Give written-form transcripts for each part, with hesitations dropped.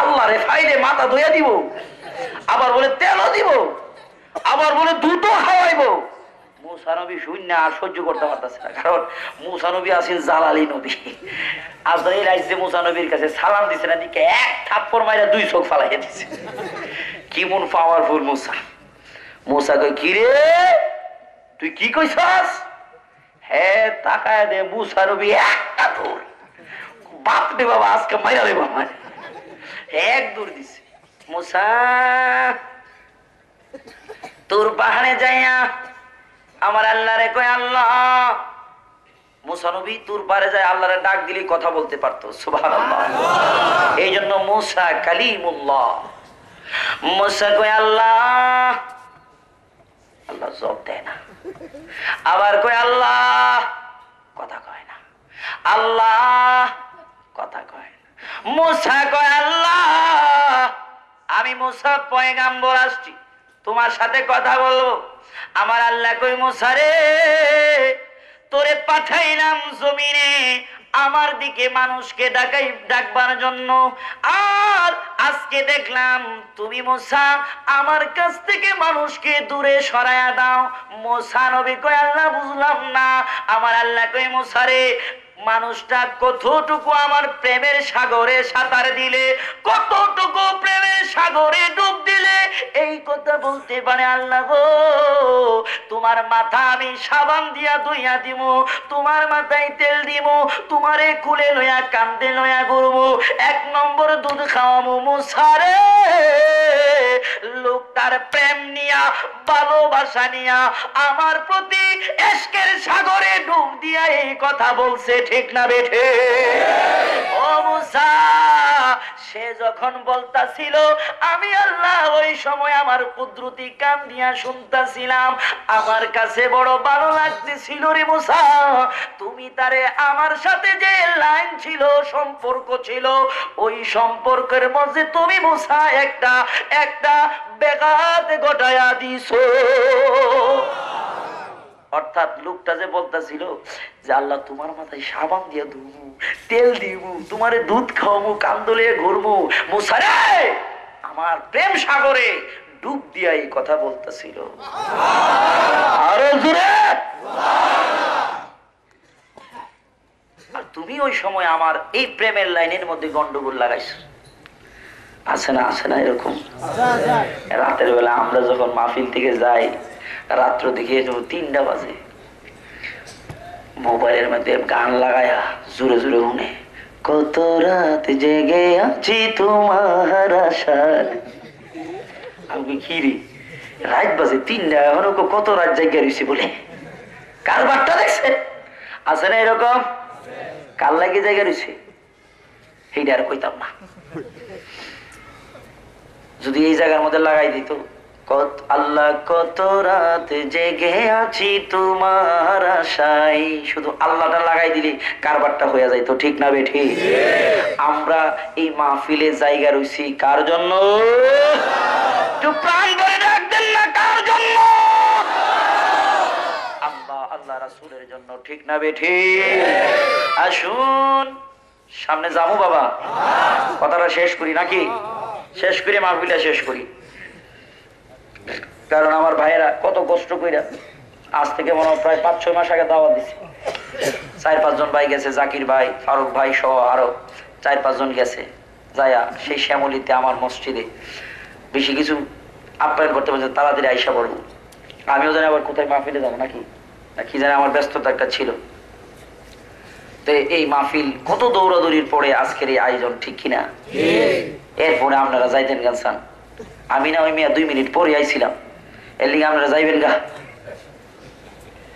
আল্লাহ রে ফাইলে মাথা ধুইয়া দিব, আবার বলে তেলও দিব, আবার বলে দুধও খাওয়াইবো। মুসা নবী শূন্য আর সহ্য করতে পারতেছে না, কারণ মুসা নবী আছেন জালালি নবী। আজরাইল আইছে মুসা নবীর কাছে, সালাম দিছে না, দিকে এক থাপ্পড় মাইরা 2 চোখ ফালাইয়া দিছে। কেমন পাওয়ারফুল মুসা। মুসা কই, কি রে তুই কি কইছস? হ্যাঁ তাকায় দে, মুসা নবী একটা দৌড়, বাপ রে বাবা আজকে মাইরা দেব আমার, এক দৌড় দিছে। মুসা তোর পাহাড়ে যাইয়া আমার আল্লাহ রে কয়, আল্লাহ। মুসা নবী তুর পাহাড়ে যায় আল্লাহরে ডাক দিলেই কথা বলতে পারতো, সুবহানাল্লাহ। এই জন্য মুসা কালিমুল্লাহ। মুসা কয়, আল্লাহ। আল্লাহ জবাব দেয় না, আবার কয় আল্লাহ, কথা কয় না, আল্লাহ কথা কয় না। মুসা কয়, আল্লাহ আমি মুসা পয়গাম্বর আসছি, তোমার সাথে কথা বলবো। আমার আল্লাহ কই, মুসা রে তোরে পাঠাইলাম জমিনে আমার দিকে মানুষকে ডাকবার জন্য, আর আজকে দেখলাম তুমি মুসা আমার কাছ থেকে মানুষকে দূরে সরায়া দাও। মুসা নবী কয়, আল্লাহ বুঝলাম না। আমার আল্লাহ কই, মুসা রে মানুষটা কতটুকু আমার প্রেমের সাগরে সাঁতার দিলে, কতটুকু প্রেমের সাগরে ডুব দিলে এই কথা বলতে পারে। আল্লাহ গো তোমার মাথা আমি সাবান দিয়া ধুইয়া দিব, তোমার মাথায় তেল দিব, তোমারে কুলে লইয়া কান্দে লইয়া ঘুরবো, 1 নম্বর দুধ খাওয়াবো। মুসা রে লোকটার প্রেম নিয়া ভালোবাসা নিয়া আমার প্রতি ইশকের সাগরে ডুব দিয়া এই কথা বলছে, ঠিক না বেঠে? ও মুসা সে যখন বলতাছিল আমি আল্লাহ ওই সময় আমার কুদরতি কান দিয়া শুনতাছিলাম, আমার কাছে বড় ভালো লাগতেছিল রে মুসা। তুমি তারে আমার সাথে যে লাইন ছিল, সম্পর্ক ছিল, ওই সম্পর্কের মধ্যে তুমি মুসা একটা বেঘাত ঘটায়া দিছো। অর্থাৎ লোকটা যে বলতেছিল যে আল্লাহ তোমার মাথায় সাবান দিয়ে ধুবো, তেল দিব, তোমারে দুধ খাওয়াবো, কান্দলে ঘুরবো, মুসা রে আমার প্রেম সাগরে ডুব দিয়া এই কথা বলতেছিল। আরো জোরে। আর তুমি ওই সময় আমার এই প্রেমের লাইনের মধ্যে গন্ডগোল লাগাইছো। আছে না, আছে না এরকম? রাতের বেলা আমরা যখন মাহফিল থেকে যাই, রাত্র দিকে 3টা বাজে, মোবাইলের মধ্যে গান লাগায়া জোরে জোরে শুনে, কত রাত জেগে আছি তোমার আশায়। আমি কি রে রাত বাজে 3টা, এখন কত রাত জায়গা রয়েছে বলে কার বার্তা দেখছে? আছে না এরকম? কার লাগে জায়গা রয়েছে সেইটা আর কইতাম না। যদি এই জায়গার মধ্যে লাগাই দিত, আল্লাহ কত রাত জেগে আছি তোমার আশায়, শুধু আল্লাহটা লাগাই দিলে কারবারটা হয়ে যাইতো, ঠিক না বেঠি? আমরা এই মাহফিলে জায়গা রয়েছি কার জন্য? প্রাণ ভরে ডাকতেন না, কার জন্য? আল্লাহ আল্লাহ রাসূলের জন্য, ঠিক না বেঠি? আসুন সামনে যাবো বাবা, কথাটা শেষ করি নাকি? শেষ করে মাহফিলটা শেষ করি, কারণ আমার ভাইয়েরা কত কষ্ট কইরা আজ থেকে মনে হয় প্রায় 5-6 মাস আগে দাওয়াত দিছে। 4-5 জন ভাই গেছে, জাকির ভাই, ফারুক ভাই সহ আরো 4-5 জন গেছে, যায়া সেই শ্যামলিতে আমার মসজিদে বেশি কিছু আপ্যায়ন করতে পারছে, তাড়াতাড়ি আইসা পড়বো। আমিও জানি আবার কোথায় মাহফিলে যাবো নাকি কি জানি, আমার ব্যস্ততা একটা ছিল। তো এই মাহফিল কত দৌড়াদৌড়ির পরে আজকের এই আয়োজন, ঠিক কিনা? এরপরে আপনারা যাইতেন গান, আমি না ওই মিয়া 2 মিনিট পরে আইছিলাম, এর লিগে আপনারা যাইবেন গা?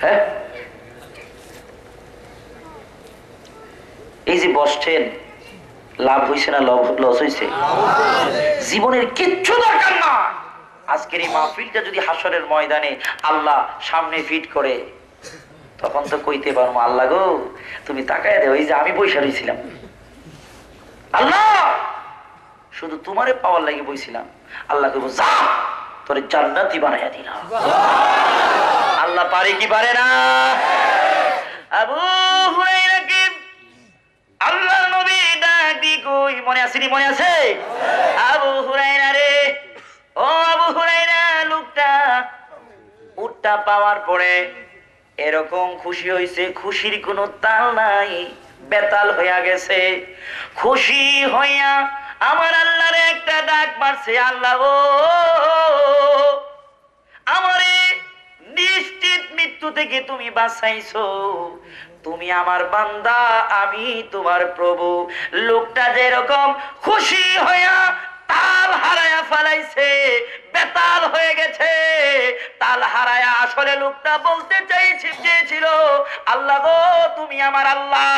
হ্যাঁ এই যে বসছেন, লাভ হয়েছে না লস হয়েছে? জীবনের কিচ্ছু দরকার না। আজকের এই মাহফিলটা যদি হাসরের ময়দানে আল্লাহ সামনে ফিট করে, তখন তো কইতে পারবো, আল্লাহ গো তুমি তাকায় দেও, এই যে আমি বইসা রইছিলাম, আল্লাহ শুধু তোমারে পাওয়ার লাগি বইছিলাম, আল্লাহ কইব যা তোরে জান্নাতি বানাইয়া দিলাম। আল্লাহ পারে কি পারে না? আবু হুরায়রাকে আল্লাহর নবী ডাক দিয়ে কই মনে আছে মনে আছে? আবু হুরায়রা রে, ও আবু হুরায়রা, লোকটা উটটা পাওয়ার পরে এরকম খুশি হয়েছে, খুশির কোনো তাল নাই, বেতাল হইয়া গেছে। খুশি হইয়া আমার আল্লাহরে একটা ডাক মারছে, আল্লাহ ও আমারে নিশ্চিত মৃত্যু থেকে তুমি বাঁচাইছো, তুমি আমার বান্দা, আমি তোমার প্রভু। লোকটা যেরকম খুশি হইয়া তাল হারায়া ফেলাইছে, বেতাল হয়ে গেছে, তাল হারায়া আসলে লোকটা বলতে চেয়েছিল, আল্লাহ গো তুমি আমার আল্লাহ,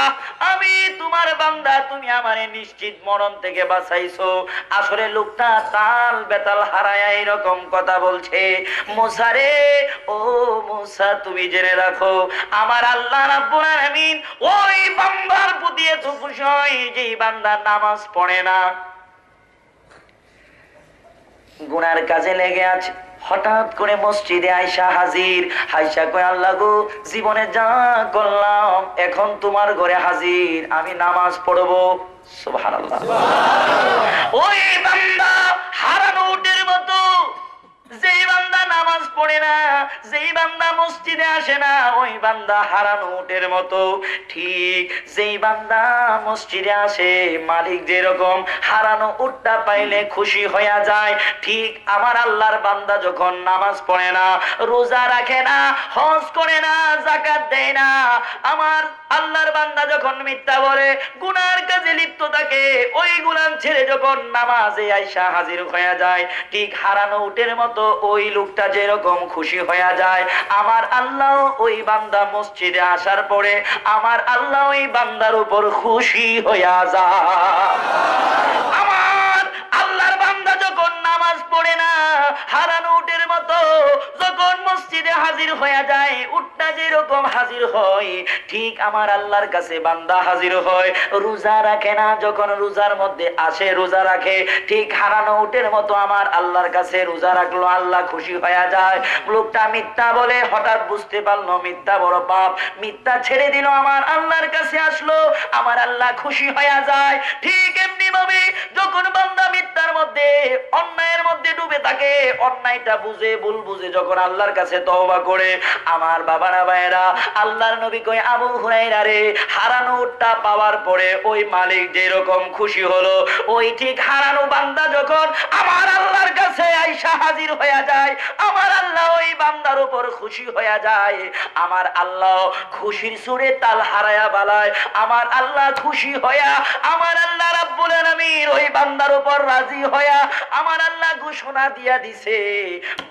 আমি তোমার বান্দা, তুমি আমারে নিশ্চিত মরণ থেকে বাঁচাইছো। আসলে লোকটা তাল বেতাল হারায়া এরকম কথা বলছে। মুসা রে, ও মুসা, তুমি জেনে রাখো আমার আল্লাহ রাব্বুল আলামিন ওই বান্দার প্রতি এত খুশি হয় যেই বান্দা নামাজ পড়ে না, গুনার কাজে লেগে আছে। হঠাৎ করে মসজিদে আয়সা হাজির। আয়সা কয়, আল্লাহ গো জীবনে যা করলাম এখন তোমার ঘরে হাজির, আমি নামাজ পড়বো। সুবহানাল্লাহ। ওই বান্দা হারানো উটের মতো, যেই বান্দা নামাজ পড়ে না, যেই বান্দা মসজিদে আসে না, ওই বান্দা হারানো উটের মতো। ঠিক যেই বান্দা মসজিদে আসে, মালিক যেরকম হারানো উটটা পাইলে খুশি হইয়া যায়, ঠিক আমার আল্লাহর বান্দা যখন নামাজ পড়ে না, রোজা রাখে না, হজ করে না, যাকাত দেয় না, আমার আল্লাহর বান্দা যখন মিথ্যা বলে, গুনার কাজে লিপ্ত থাকে, ওই গুনাহ ছেড়ে যখন নামাজে আইসা হাজির হয়ে যায়, ঠিক হারানো উটের মতো ওই লোকটা যেরকম খুশি হয়ে যায়, আমার আল্লাহ ওই বান্দা মসজিদে আসার পরে আমার আল্লাহ ওই বান্দার উপর খুশি হইয়া যায়। আমার আল্লাহর বান্দা যখন নামাজ পড়ে না, হারানো উটের মতো যখন মসজিদে হাজির হয়ে যায়, উটটা যেরকম হাজির হয়, ঠিক আমার আল্লাহর কাছে বান্দা হাজির হয়। রোজা রাখে না, যখন রোজার মধ্যে আসে রোজা রাখে, ঠিক হারানো উটের মতো আমার আল্লাহর কাছে রোজা রাখলো, আল্লাহ খুশি হয়ে যায়। লোকটা মিথ্যা বলে, হঠাৎ বুঝতে পারলো মিথ্যা বড় পাপ, মিথ্যা ছেড়ে দিল, আমার আল্লাহর কাছে আসলো, আমার আল্লাহ খুশি হয়ে যায়। ঠিক এমনি ভাবে যখন বান্দা মিথ্যার মধ্যে, অন্যায়ের মধ্যে ডুবে থাকে, অন্যায়টা বুঝে, ভুল বুঝে যখন আল্লাহর কাছে তওবা করে, আমার বাবারা ভাইয়েরা, আল্লাহর নবী কয়, আবু হুরায়রা রে, হারানো উটটা পাওয়ার পরে ওই মালিক যেরকম খুশি হলো, ওই ঠিক হারানো বান্দা যখন আমার আল্লাহর কাছে আইসা হাজির হয়ে যায়, আমার আল্লাহ ওই বান্দার উপর খুশি হয়ে যায়। আমার আল্লাহ খুশির সুরে তাল হারায়া বালায়, আমার আল্লাহ খুশি হইয়া, আমার আল্লাহ রাব্বুল আলামিন ওই বান্দার উপর রাজি হইয়া, আমার আল্লাহ ঘোষণা দিয়া দিছে,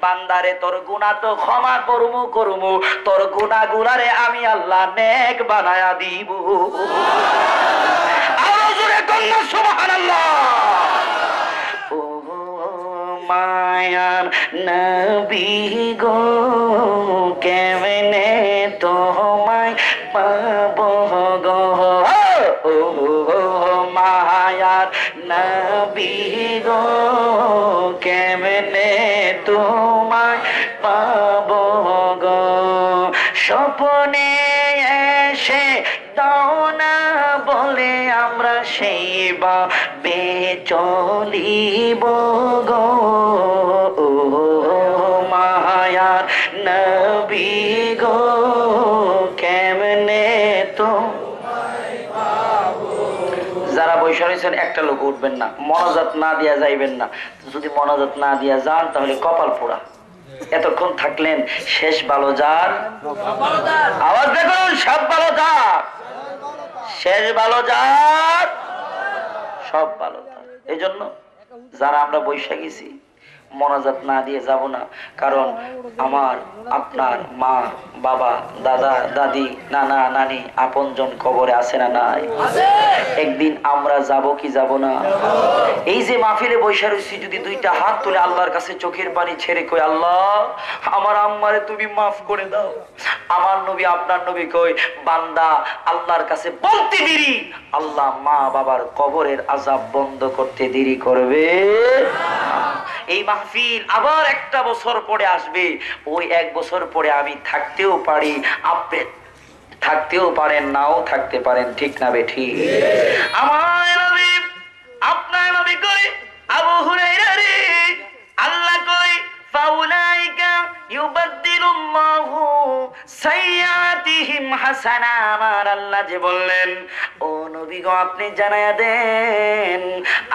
বান্দারে তোর গুনাহ তো ক্ষমা করমু, তোর গুনাহগুলারে আমি আল্লাহ নেক বানায়া দিব। আরো জোরে কন্যা সুবহানাল্লাহ। ও মায়ার নবী গো, কেমনে তোমায় পাবো গো, ও মায়ার নবী গো, কেমনে তোমায় পাবো গো, স্বপ্নে এসে দাও না বলে আমরা সেই বা বেচলিব গো, ও মায়ার নবী গো, কেমনে তো। যারা বসে রয়েছেন একটা লোক উঠবেন না, মনোজাত না দিয়া যাইবেন না, যদি মনোজাত না দিয়া যান তাহলে কপাল পোড়া। এতক্ষণ থাকলেন, শেষ ভালো যার, আওয়াজ দেখুন, সব ভালো যার, শেষ ভালো যার, সব ভালো যার। এই জন্য যারা আমরা বৈশা গেছি, মোনাজাত না দিয়ে যাব না, কারণ আমার আপনার মা বাবা দাদা দাদি নানা নানি আপনজন কবরে আছে না নাই? একদিন আমরা যাব কি যাব না? এই যে মাহফিলে বৈশা রয়েছি, যদি দুইটা হাত তুলে আল্লাহর কাছে চোখের পানি ছেড়ে কই, আল্লাহ আমার আম্মারে তুমি মাফ করে দাও, আমার নবী আপনার নবী কই, বান্দা আল্লাহর কাছে বলতে দেরি, আল্লাহ মা বাবার কবরের আযাব বন্ধ করতে দেরি করবে। এই মাহফিল আবার একটা বছর পরে আসবে, ওই এক বছর পরে আমি থাকতেও পারি, আপনি থাকতেও পারেন, নাও থাকতে পারেন, ঠিক না বেঠি? আমার নবী হাসানা, আমার আল্লাহ যে বললেন ও নবী গো আপনি জানায়া দেন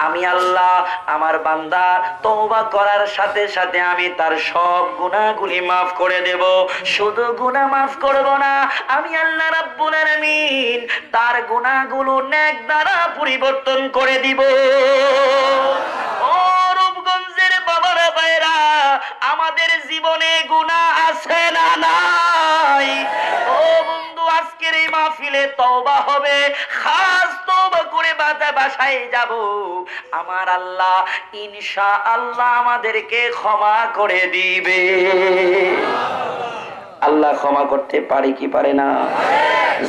আমি আল্লাহ আমার বান্দা তওবা করার সাথে সাথে আমি তার সব গুনাহগুলি মাফ করে দেব। শুধু গুনাহ মাফ করব না, আমি আল্লাহ রাব্বুল আলামিন তার গুনাহগুলো নেক দ্বারা পরিবর্তন করে দিব। ও রূপগঞ্জের বাবারা ভাইরা, আমাদের জীবনে গুনাহ আছে না নাই? ও বন্ধু, আজকের এই মাহফিলে তওবা হবে, খাস তওবা করে বাসায় যাব। আমার আল্লাহ ইনশাআল্লাহ আমাদেরকে ক্ষমা করে দিবে। আল্লাহ ক্ষমা করতে পারে কি পারে না?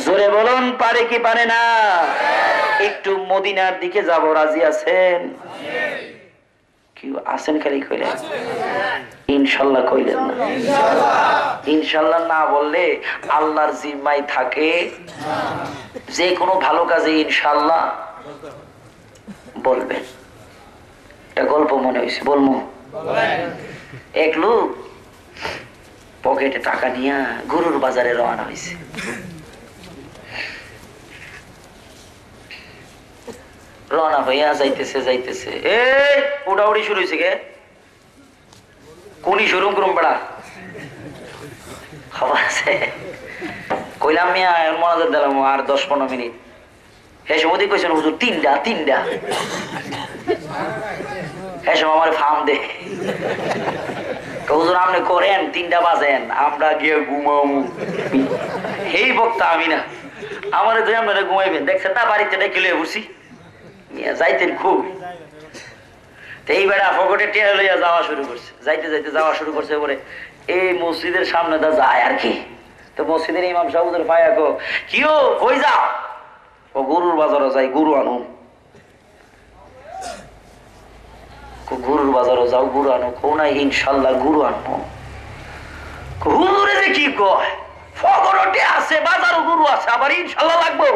জোরে বলুন, পারে কি পারে না? একটু মদিনার দিকে যাব, রাজি আছেন? কি আছেন? খালি কইলেন ইনশাআল্লাহ, কইলেন না? ইনশাআল্লাহ না বললে আল্লাহর জিম্মায় থাকে যে কোনো ভালো কাজে ইনশাআল্লাহ বলবেন। এটা গল্প মনে হয়েছে, বলবো। এক লোক পকেটে টাকা নিয়ে গরুর বাজারে রওনা হয়েছে। রওনা হইয়া যাইতেছে যাইতেছে, এই উড়াউড়ি শুরু হয়েছে। কে কোনি শুরু করুম পড়া খবর আছে? কইলাম মিয়া মনাজাত দিলাম আর 10-15 মিনিট। হ্যাঁ সময় কইছেন হুজুর তিনটা হ্যাঁ সময় আমার ফার্ম দে হুজুর আপনি করেন 3টা বাজেন, আমরা গিয়ে ঘুমাবো। এই বক্তা আমি না, আমার দুই আপনারা ঘুমাইবেন। দেখছেন না বাড়িতে ডেকে লইয়া বসি, যাইতেন খুব। এই বেড়া ফকটে টেয়া লইয়া যাওয়া শুরু করছে, যাইতে যাইতে যাওয়া শুরু করছে। পরে এই মসজিদের সামনে দা যায় আর কি। তো মসজিদের ইমাম সাহেবের ভাইয়া কো কি ও কই যাও? ও গরুর বাজারে যাই, গরু আনো। গরুর বাজারে যাও, গরু আনো? কো না ইনশাল্লাহ গরু আনবো। হুজুরে যে কি কয়, ফকটে আছে বাজারও গরু আছে, আবার ইনশাল্লাহ লাগবো।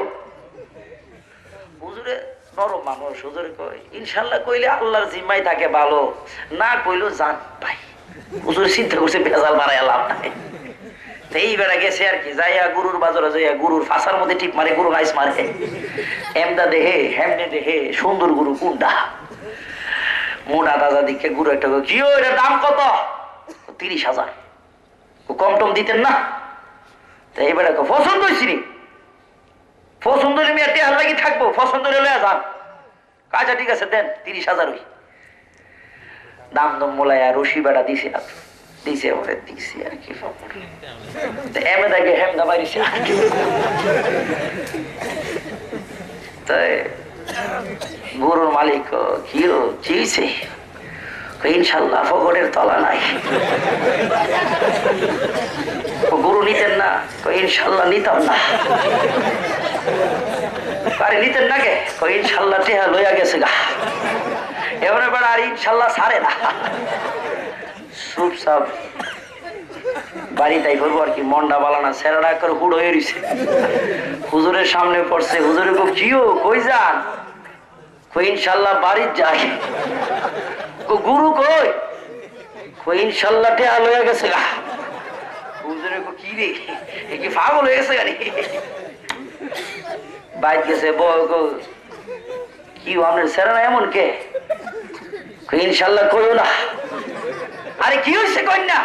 হুজুরে নরম মানুষ, হুজুরে কয় ইনশাল্লাহ কইলে আল্লাহর জিম্মায় থাকে ভালো, না কইলেও জান ভাই। হুজুর চিন্তা করছে ভেজাল বাড়াইয়া লাভ নাই। এই বেড়া গেছে আর কি, যাইয়া গরুর বাজারে যাইয়া গরুর ফাঁসার মধ্যে টিপ মারে, গরু গাইস মারে। এমদা দেহে হেমদে দেহে সুন্দর গরু কোনটা? মোটা দাদা দিকে গরু একটা, কি এটার দাম কত? 30,000। কম টম দিতেন না? এই বেড়া পছন্দ হয়েছি নি, পছন্দ হলে আমি একটা লাগি থাকবো, পছন্দ হলে যান। আচ্ছা ঠিক আছে দেন 30,000। ওই দাম দম মোলাইয়া রশি বেড়া দিছে না, দিছে ওরে দিছে আর কি। এমে দেখে হেমদা বাড়িছে আর কি। তাই গরুর মালিক কি চিছে, ইনশাল্লাহ ফকটের তলা নাই। গরু নিতেন না? ইনশাল্লাহ নিতাম না। আরে নিতেন না কে? ইনশাল্লাহ টেহা লইয়া গেছে গা। এবারে বেড়া আর ইনশাল্লাহ ছাড়ে না। চুপচাপ বাড়ি তাই করবো আর কি। মন্ডা বালানা সেরাটা করে হুড় হয়ে রয়েছে, হুজুরের সামনে পড়ছে। হুজুরে কিও কই যান? ইনশাল্লাহ বাড়ির যাই। গুরু কই? ইনশাল্লাহ টেহা লইয়া গেছে গা। হুজুরে কি রে, কি পাগল হয়ে গেছে গাড়ি? বাইক গেছে কি আপনার সেরা না এমন কে? ইনশাল্লাহ কইও না। আরে কি হয়েছে কই না?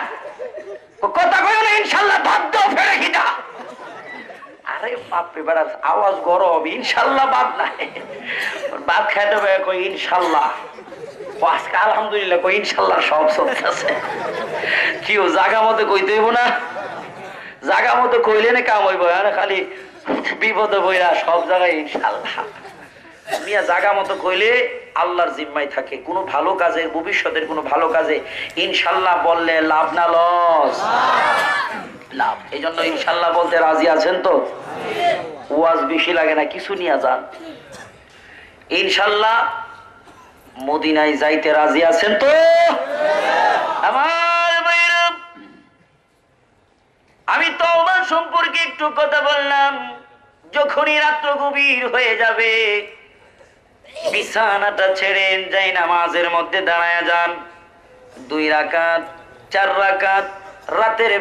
কথা কইও না ইনশাল্লাহ, ভাত দাও ফেরে কিনা। আরে বাপরে বেড়া আওয়াজ গরম, ইনশাল্লাহ বাদ নাই, ভাত খাইতে হবে। কই ইনশাল্লাহ, আজকে আলহামদুলিল্লাহ, কই ইনশাল্লাহ সব চলতেছে। কি ও জাগা মতো কইতে হইব না? জাগা মতো কইলে না কাম হইব, খালি বিপদে বইরা সব জায়গায় ইনশাল্লাহ। মিয়া জাগা মতো কইলে আল্লাহর জিম্মায় থাকে। কোনো ভালো কাজে, ভবিষ্যতের কোনো ভালো কাজে ইনশাল্লাহ বললে লাভ না লস? লাভ। এই জন্য ইনশাল্লাহ বলতে রাজি আছেন তো? ওয়াজ বেশি লাগে না, কিছু নিয়ে যান। ইনশাল্লাহ মদিনায় যাইতে রাজি আছেন তো? আমার ভাইরা, আমি তওবা সম্পর্কে একটু কথা বললাম। যখনই রাত্র গভীর হয়ে যাবে, বিছানাটা ছেড়ে যাই নামাজের মধ্যে দাঁড়ায় যান। 2 রাকাত 4 রাকাত রাতের